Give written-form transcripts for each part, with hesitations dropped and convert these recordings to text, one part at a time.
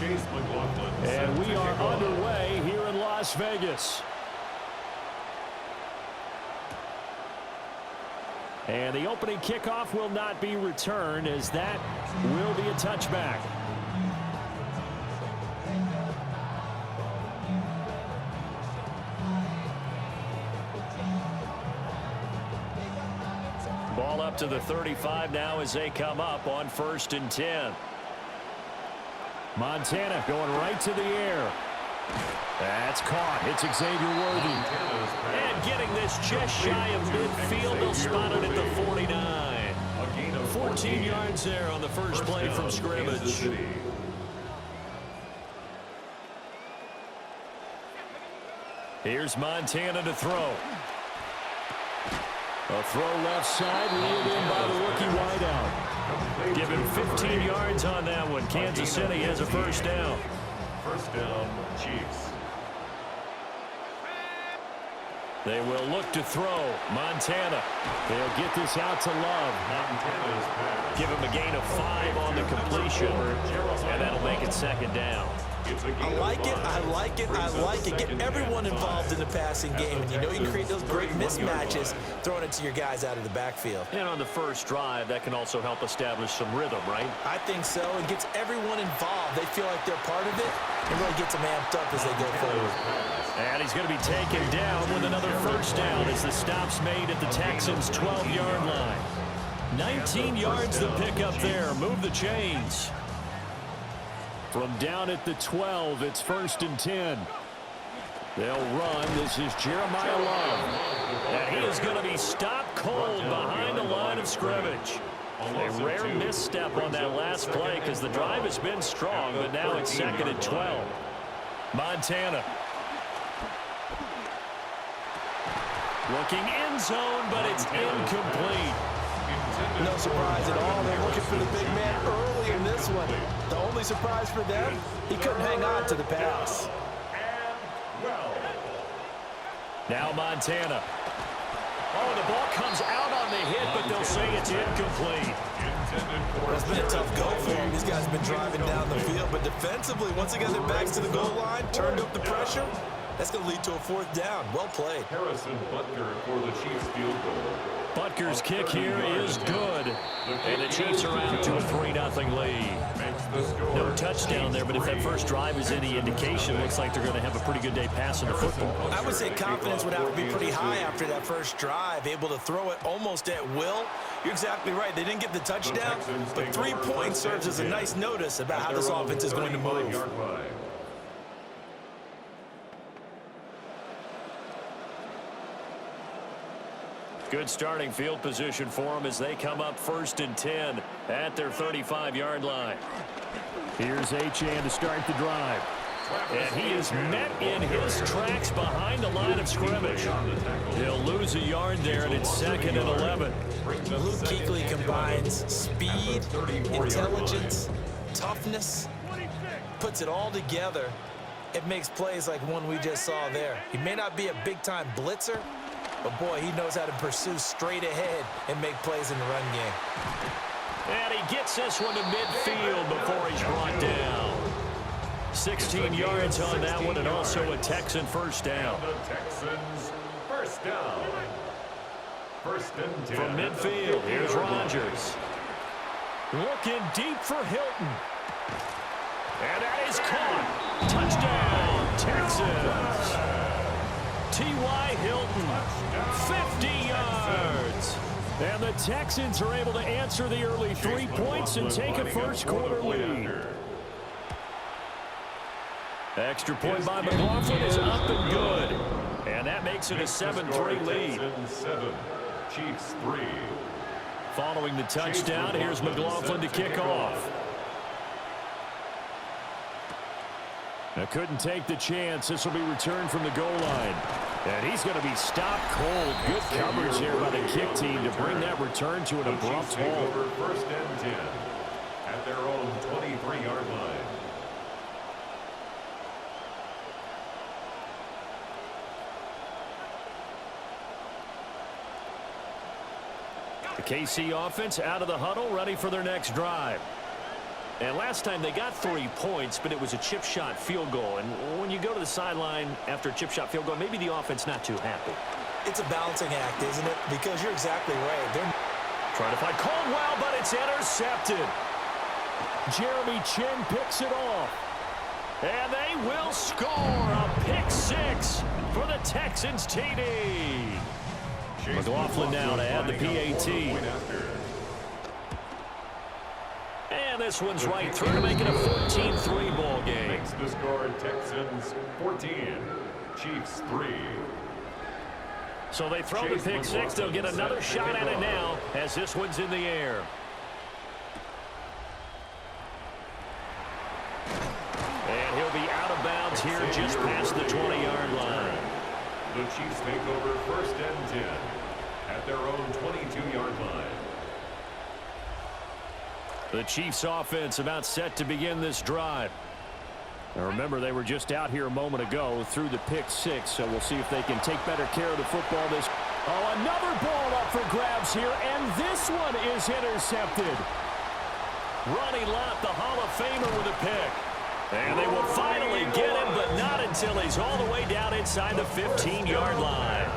And we are underway here in Las Vegas. And the opening kickoff will not be returned, as that will be a touchback. Ball up to the 35 now as they come up on 1st and 10. Montana going right to the air. That's caught. It's Xavier Worthy. And getting this just shy of midfield. They'll spot it at the 49. 14 yards there on the first play from scrimmage. Here's Montana to throw. A throw left side, reeled in by the rookie wideout. Give him 15 yards on that one. Kansas City has a first down. First down, Chiefs. They will look to throw. Montana. They'll get this out to Love. Give him a gain of 5 on the completion. And that'll make it 2nd down. I like it, I like it, I like it. Get everyone involved in the passing game. And you know you create those great mismatches throwing it to your guys out of the backfield. And on the first drive, that can also help establish some rhythm, right? I think so. It gets everyone involved. They feel like they're part of it and really gets them amped up as they go forward. And he's going to be taken down with another first down as the stop's made at the Texans' 12-yard line. 19 yards to pick up there. Move the chains. From down at the 12, it's 1st and 10. They'll run. This is Jeremiah Love. And he is going to be stopped cold behind the line of scrimmage. A rare misstep on that last play because the drive has been strong, but now it's 2nd and 12. Montana. Looking end zone, but it's incomplete. No surprise at all. They're looking for the big man early in this one. The only surprise for them, he couldn't hang on to the pass. Now Montana. Oh, the ball comes out on the hit, but they'll say it's incomplete. It's been a tough go for him. These guys have been driving down the field, but defensively, once they got their backs to the goal line, turned up the pressure, that's going to lead to a 4th down. Well played. Harrison Butker for the Chiefs field goal. Butker's kick here is good. And the Chiefs are out to a 3-0 lead. No touchdown there, but if that first drive is any indication, it looks like they're going to have a pretty good day passing the football. I would say confidence would have to be pretty high after that first drive, able to throw it almost at will. You're exactly right. They didn't get the touchdown, but 3 points serves as a nice notice about how this offense is going to move. Good starting field position for them as they come up 1st and 10 at their 35-yard line. Here's Achane to start the drive. And he is met in his tracks behind the line of scrimmage. He'll lose a yard there, and it's 2nd and 11. Luke Kuechly combines speed, intelligence, toughness, puts it all together. It makes plays like one we just saw there. He may not be a big-time blitzer, but, boy, he knows how to pursue straight ahead and make plays in the run game. And he gets this one to midfield before he's brought down. 16 yards on that one, and also a Texan first down. The Texans first down. 1st and 10. From midfield, here's Rodgers. Looking deep for Hilton. And that is caught. Touchdown, Texans. T.Y. Hilton, 50 yards. And the Texans are able to answer the early 3 points and take a first-quarter lead. Extra point by McLaughlin is up and good. And that makes it a 7-3 lead. 7, Chiefs 3. Following the touchdown, here's McLaughlin to kick off. Now couldn't take the chance. This will be returned from the goal line. And he's going to be stopped cold. Good coverage here by the kick team to bring that return to an abrupt halt. 1st and 10 at their own 23-yard line. The KC offense out of the huddle, ready for their next drive. And last time they got 3 points, but it was a chip shot field goal. And when you go to the sideline after a chip shot field goal, maybe the offense not too happy. It's a balancing act, isn't it? Because you're exactly right. They're trying to find Caldwell, but it's intercepted. Jeremy Chin picks it off. And they will score a pick 6 for the Texans TD. McLaughlin now to add the PAT. And this one's right through to make it a 14-3 ball game. Makes the score Texans 14, Chiefs 3. So they throw the pick 6. They'll get another shot at it now as this one's in the air. And he'll be out of bounds here just past the 20-yard line. The Chiefs take over 1st and 10 at their own 22-yard line. The Chiefs offense about set to begin this drive. Now remember, they were just out here a moment ago through the pick 6, so we'll see if they can take better care of the football. Another ball up for grabs here, and this one is intercepted. Ronnie Lott, the Hall of Famer, with a pick. And they will finally get him, but not until he's all the way down inside the 15-yard line.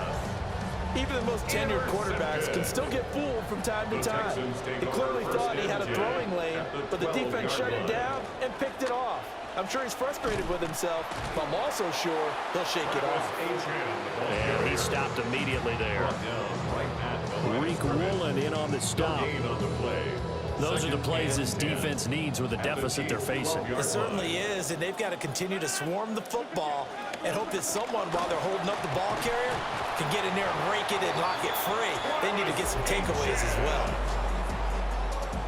Even the most tenured quarterbacks can still get fooled from time to time. He clearly thought he had a throwing lane, but the defense shut it down and picked it off. I'm sure he's frustrated with himself, but I'm also sure he'll shake it off. And he stopped immediately there. Reek Woolen in on the stop. Those are the plays this defense needs with the deficit they're facing. It certainly is, and they've got to continue to swarm the football and hope that someone, while they're holding up the ball carrier, can get in there and rake it and lock it free. They need to get some takeaways as well.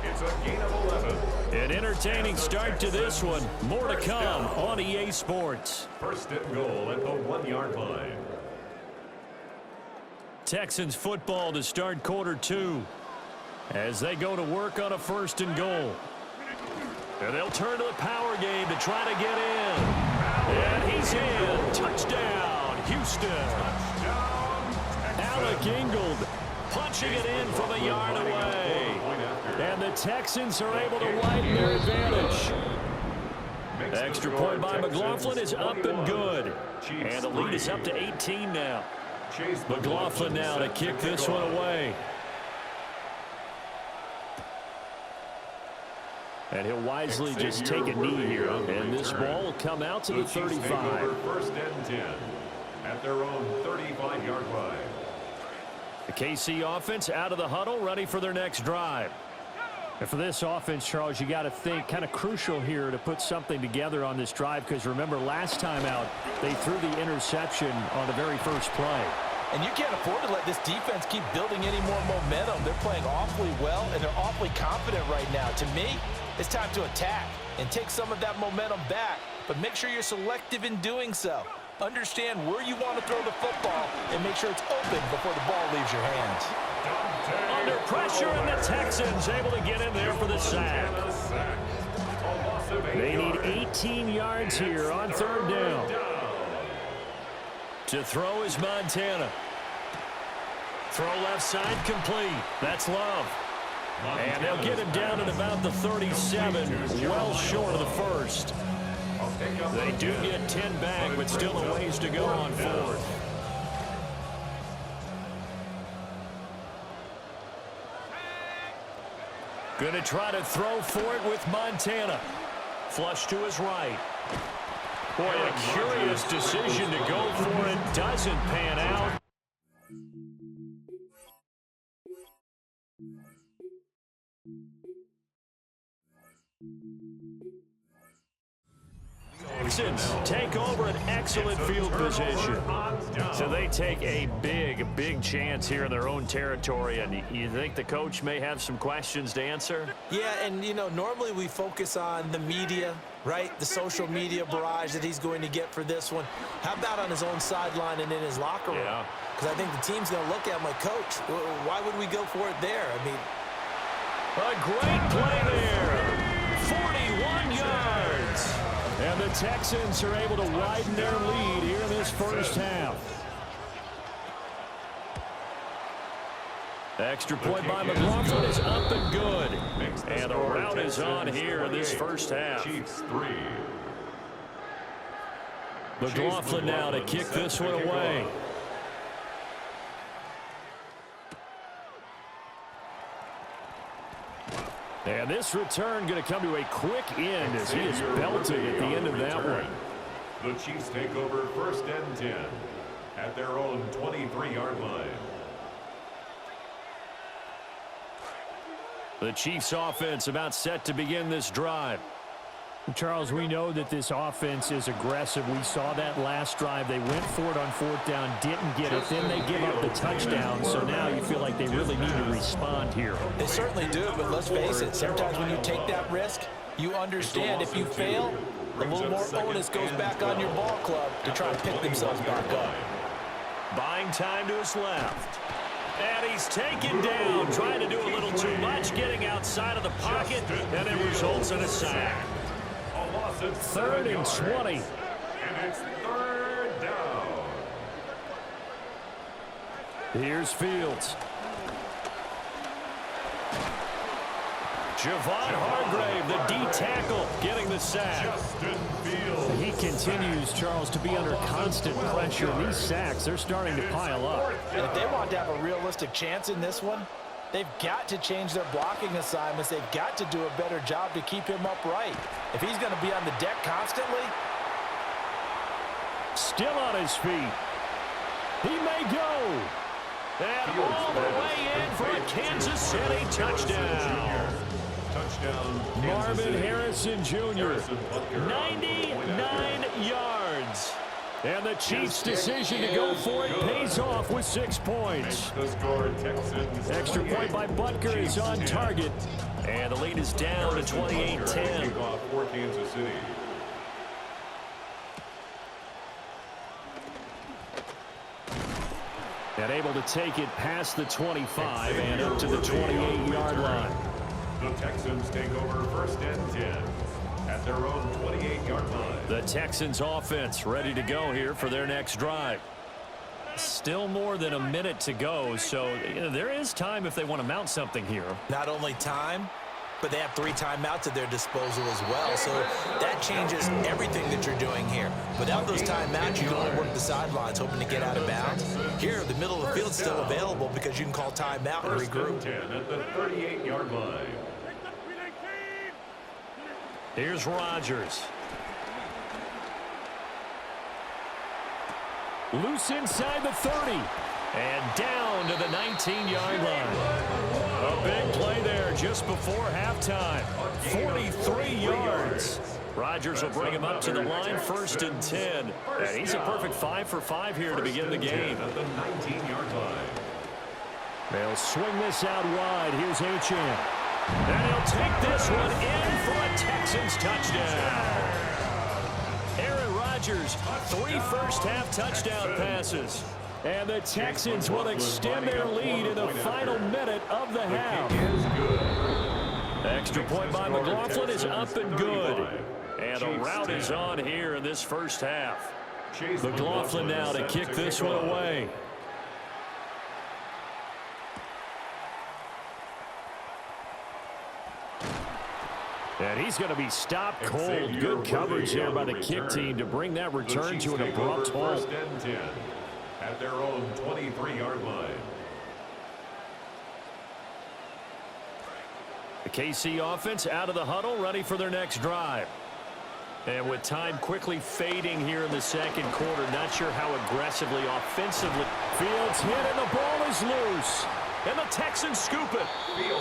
It's a gain of 11. An entertaining start to this one. More to come on EA Sports. 1st and goal at the 1-yard line. Texans football to start quarter 2 as they go to work on a 1st and goal. And they'll turn to the power game to try to get in. And he's in. Touchdown, Houston. Alec Ingold punching it in from a yard away. And the Texans are able to widen their advantage. Extra point by McLaughlin is up and good. And the lead is up to 18 now. McLaughlin now to kick this one away. And he'll wisely just take a knee here. And this ball will come out to the 35. 1st and 10 at their own 35-yard line. The KC offense out of the huddle, ready for their next drive. And for this offense, Charles, you got to think kind of crucial here to put something together on this drive, because remember, last time out, they threw the interception on the very first play. And you can't afford to let this defense keep building any more momentum. They're playing awfully well, and they're awfully confident right now. To me, it's time to attack and take some of that momentum back, but make sure you're selective in doing so. Understand where you want to throw the football and make sure it's open before the ball leaves your hands. Under pressure, and the Texans able to get in there for the sack. They need 18 yards here on 3rd down. To throw is Montana. Throw left side complete. That's Love. And they'll get him down at about the 37, well short of the 1st. They do get 10 back, but still a ways to go on 4th. Going to try to throw for it with Montana. Flush to his right. Boy, a curious decision to go for it. Doesn't pan out. Texans take over an excellent field position. So they take a big chance here in their own territory. And you think the coach may have some questions to answer? Yeah, and, you know, normally we focus on the media, right? The social media barrage that he's going to get for this one. How about on his own sideline and in his locker room? Yeah. Because I think the team's going to look at him like, Coach, why would we go for it there? I mean, a great play there. 41 yards. And the Texans are able to widen their lead here in this first half. Extra point by McLaughlin is up and good. And And the route is on here in this first half. Chiefs 3. McLaughlin now to kick this one away. And this return going to come to a quick end as he is belted at the end of that one. The Chiefs take over first and 10 at their own 23-yard line. The Chiefs offense about set to begin this drive. Charles, we know that this offense is aggressive. We saw that last drive. They went for it on fourth down, didn't get it. Then they give up the touchdown. So now you feel like they really need to respond here. They certainly do, but let's face it. Sometimes when you take that risk, you understand if you fail, a little more onus goes back on your ball club to try and pick themselves back up. Buying time to his left. And he's taken down, trying to do a little too much, getting outside of the pocket, and it results in a sack. 3rd and 20. And it's 3rd down. Here's Fields. Javon Hargrave, the D tackle, getting the sack. Justin Fields. He continues, Charles, to be under constant pressure. These sacks, they're starting to pile up. And if they want to have a realistic chance in this one, they've got to change their blocking assignments. They've got to do a better job to keep him upright. If he's going to be on the deck constantly. Still on his feet. He may go. And all the way in for a Kansas City touchdown. Touchdown. Marvin Harrison Jr. 99 yards. And the Chiefs' decision to go for it pays off with 6 points. The score, Texans. Extra point by Butker is on target. And the lead is down to 28-10. For Kansas City. And able to take it past the 25 and up to the 28-yard line. The Texans take over first and 10 at their own 28-yard line. The Texans offense ready to go here for their next drive. Still more than a minute to go, so there is time if they want to mount something here. Not only time, but they have 3 timeouts at their disposal as well. So that changes everything that you're doing here. Without those timeouts, you can only work the sidelines, hoping to get out of bounds. Here, the middle of the field is still available because you can call timeout and regroup. 10 at the 38-yard line. Here's Rodgers. Loose inside the 30. And down to the 19-yard line. A big play there just before halftime. 43 yards. Rodgers will bring him up to the line, 1st and 10. And he's a perfect 5 for 5 here to begin the game. At the 19-yard line. They'll swing this out wide. Here's Achane. And he'll take this one in for a Texans touchdown. Aaron Rodgers, 3 first-half touchdown passes. And the Texans will extend their lead in the final minute of the half. Extra point by McLaughlin is up and good. And a route is on here in this first half. McLaughlin now to kick this one away. And he's going to be stopped cold. Good coverage there by the kick team to bring that return to an abrupt halt. 1st and 10 at their own 23-yard line. The KC offense out of the huddle, ready for their next drive. And with time quickly fading here in the second quarter, not sure how aggressively, offensively. Fields hit and the ball is loose. And the Texans scoop it.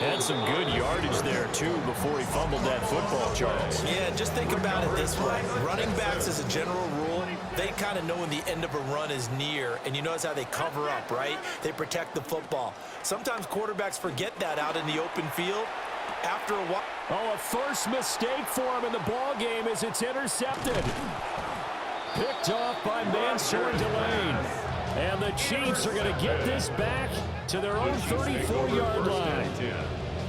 Had some good yardage there, too, before he fumbled that football, Charles. Yeah, just think about it this way. Running backs, as a general rule, they kind of know when the end of a run is near. And you notice how they cover up, right? They protect the football. Sometimes quarterbacks forget that out in the open field. After a while. Oh, a first mistake for him in the ball game as it's intercepted. Picked off by Mansour Delane. And the Chiefs are going to get this back to their own 34-yard line.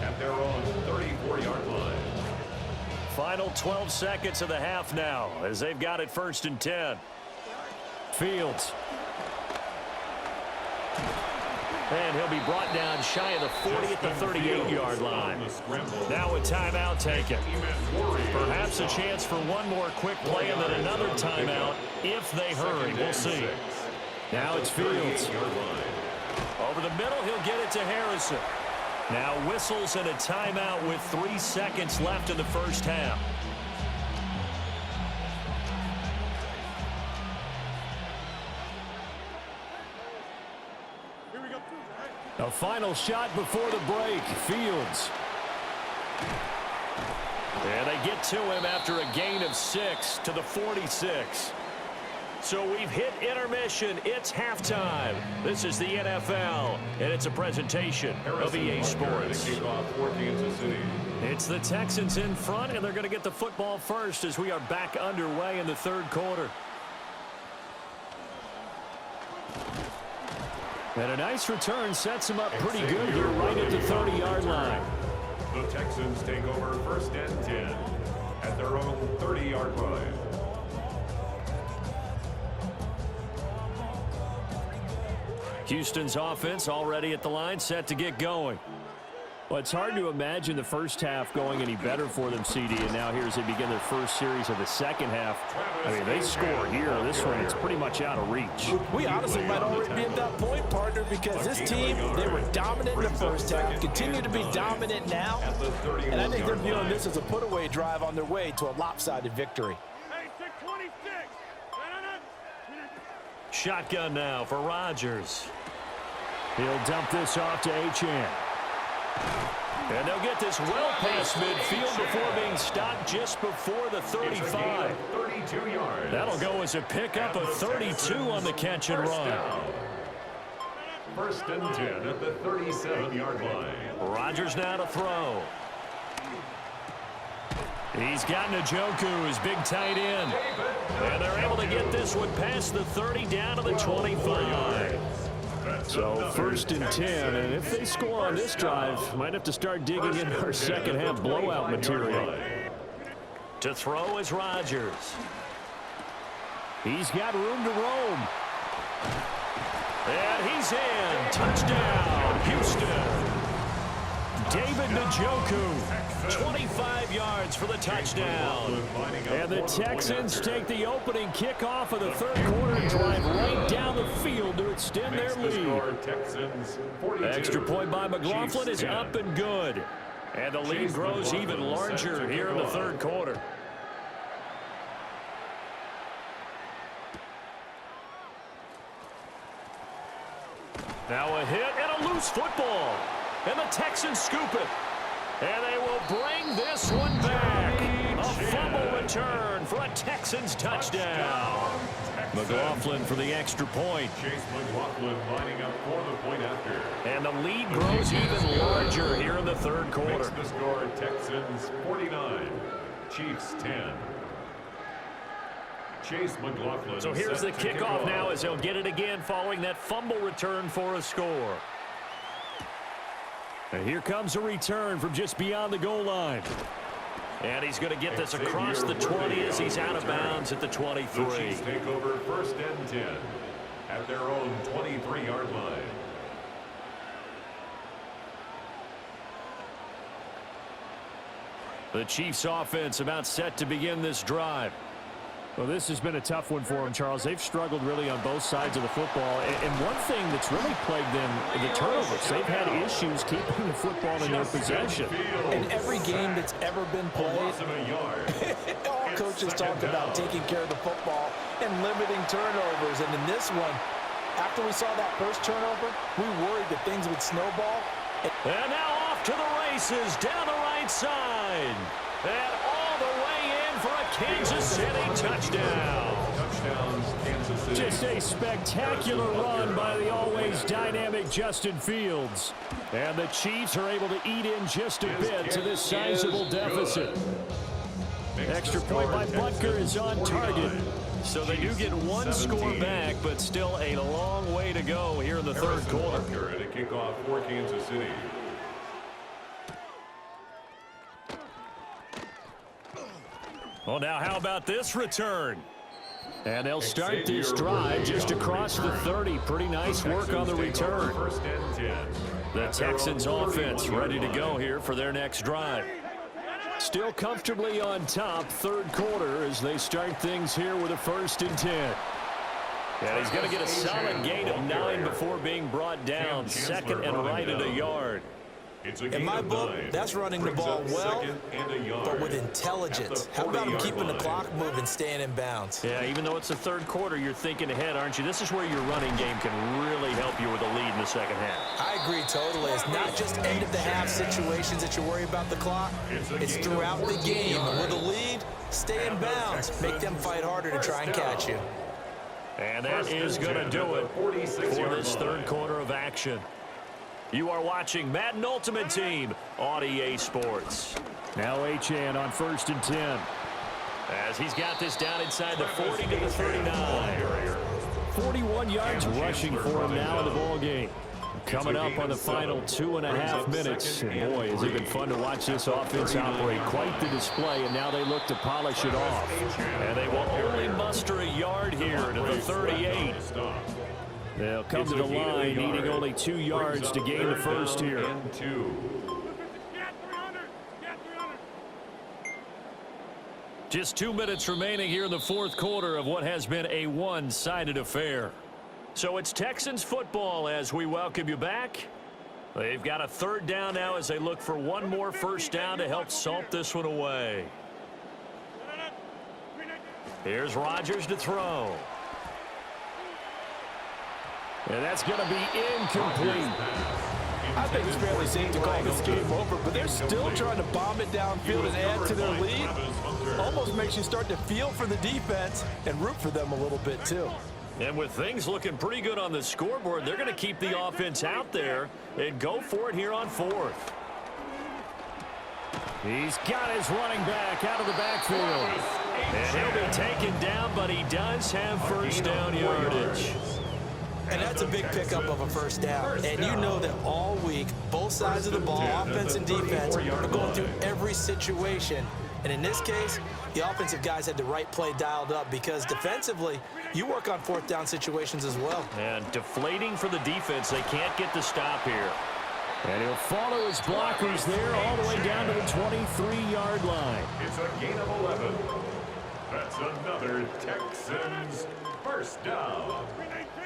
At their own 34-yard line. Final 12 seconds of the half now as they've got it 1st and 10. Fields. And he'll be brought down shy of the 40 at the 38-yard line. Now a timeout taken. Perhaps a chance for one more quick play and then another timeout if they hurry. We'll see. Now it's Fields. Over the middle, he'll get it to Harrison. Now whistles and a timeout with 3 seconds left in the first half. A final shot before the break. Fields. And they get to him after a gain of 6 to the 46. So we've hit intermission. It's halftime. This is the NFL, and it's a presentation of EA Sports. It's the Texans in front, and they're going to get the football first as we are back underway in the third quarter. And a nice return sets him up pretty good here right at the 30-yard line. The Texans take over first and 10 at their own 30-yard line. Houston's offense already at the line, set to get going. Well, it's hard to imagine the first half going any better for them, CD, and now here as they begin their first series of the second half. I mean, they score here. This one, it's pretty much out of reach. We honestly might already be at that point, partner, because this team, they were dominant in the first half, continue to be dominant now, and I think they're viewing this as a put-away drive on their way to a lopsided victory. Shotgun now for Rodgers. He'll dump this off to Achane. And they'll get this well past midfield before being stopped just before the 35. 32 yards. That'll go as a pickup of 32 on the catch and run. First and 10 at the 37-yard line. Rodgers now to throw. He's got Njoku, his big tight end. And they're able to get this one past the 30 down to the 25. So first and 10, and if they score on this drive, might have to start digging in our second half blowout material. To throw is Rodgers. He's got room to roam. And he's in. Touchdown, Houston. David Njoku, 25 yards for the touchdown. And the Texans take the opening kickoff of the third quarter and drive right down the field to extend their lead. Extra point by McLaughlin is up and good. And the lead grows even larger here in the third quarter. Now a hit and a loose football. And the Texans scoop it. And they will bring this one back. A fumble return for a Texans touchdown. McLaughlin for the extra point. Chase McLaughlin lining up for the point after. And the lead grows even larger here in the third quarter. Makes the score Texans 49, Chiefs 10. Chase McLaughlin. So here's the kickoff now as they'll get it again following that fumble return for a score. And here comes a return from just beyond the goal line. And he's going to get this across the 20 as he's out of bounds at the 23. The Chiefs take over first and 10 at their own 23-yard line. The Chiefs offense about set to begin this drive. Well, this has been a tough one for them, Charles. They've struggled really on both sides of the football. And one thing that's really plagued them, the turnovers. They've had issues keeping the football in their possession. In every game that's ever been played, all coaches talk about taking care of the football and limiting turnovers. And in this one, after we saw that first turnover, we worried that things would snowball. And now off to the races down the right side. And all the way in for a Kansas City touchdown. Touchdowns, Kansas City. Just a spectacular run by the always dynamic Justin Fields. And the Chiefs are able to eat in just a bit to this sizable deficit. Extra point by Butker is on target. So they do get one score back, but still a long way to go here in the third quarter. Butker at a kickoff for Kansas City. Well, now how about this return? And they'll start this drive just across the 30. Pretty nice work on the return. The Texans offense ready to go here for their next drive. Still comfortably on top, third quarter, as they start things here with a 1st and 10. And he's going to get a solid gain of 9 before being brought down. 2nd and right at a yard. In my book, that's running the ball well, but with intelligence. How about him keeping the clock moving, staying in bounds? Yeah, even though it's the third quarter, you're thinking ahead, aren't you? This is where your running game can really help you with a lead in the second half. I agree totally. It's not just end-of-the-half situations that you worry about the clock. It's throughout the game. And with a lead, stay in bounds. Make them fight harder to try and catch you. And that is going to do it for this third quarter of action. You are watching Madden Ultimate Team on EA Sports. Now Achane on 1st and 10. As he's got this down inside the 40 to the 39. 41 yards rushing for him now in the ball game. Coming up on the final 2.5 minutes. And boy, has it been fun to watch this offense operate. Quite the display, and now they look to polish it off. And they will only muster a yard here to the 38. They'll come to the line, needing only 2 yards to gain the first here. Just 2 minutes remaining here in the fourth quarter of what has been a one-sided affair. So it's Texans football as we welcome you back. They've got a 3rd down now as they look for one more 1st down to help salt this one away. Here's Rodgers to throw. And that's going to be incomplete. I think it's fairly safe to call this game over, but they're still trying to bomb it downfield and add to their lead. Almost makes you start to feel for the defense and root for them a little bit, too. And with things looking pretty good on the scoreboard, they're going to keep the offense out there and go for it here on 4th. He's got his running back out of the backfield. And he'll be taken down, but he does have 1st down yardage. And that's a big pickup of a 1st down. And you know that all week, both sides of the ball, offense and defense, are going through every situation. And in this case, the offensive guys had the right play dialed up because defensively, you work on 4th down situations as well. And deflating for the defense. They can't get the stop here. And he'll follow his blockers there all the way down to the 23-yard line. It's a gain of 11. That's another Texans 1st down.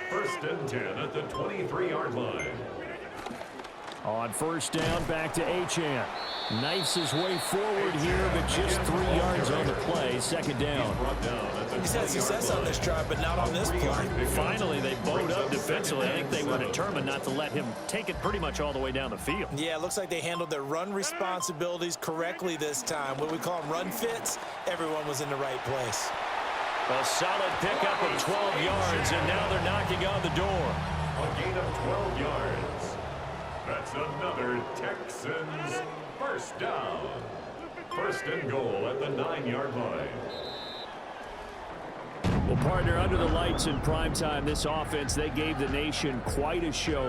1st and 10 at the 23-yard line. On 1st down, back to Achane. Knifes his way forward here, but just 3 yards on the play. 2nd down. He's had success on this drive, but not on this play. Finally, they bowed up defensively. I think they were determined not to let him take it pretty much all the way down the field. Yeah, it looks like they handled their run responsibilities correctly this time. What we call them run fits, everyone was in the right place. A solid pickup of 12 yards, and now they're knocking on the door. A gain of 12 yards. That's another Texans 1st down. 1st and goal at the 9-yard line. Well, partner, under the lights in primetime, this offense, they gave the nation quite a show.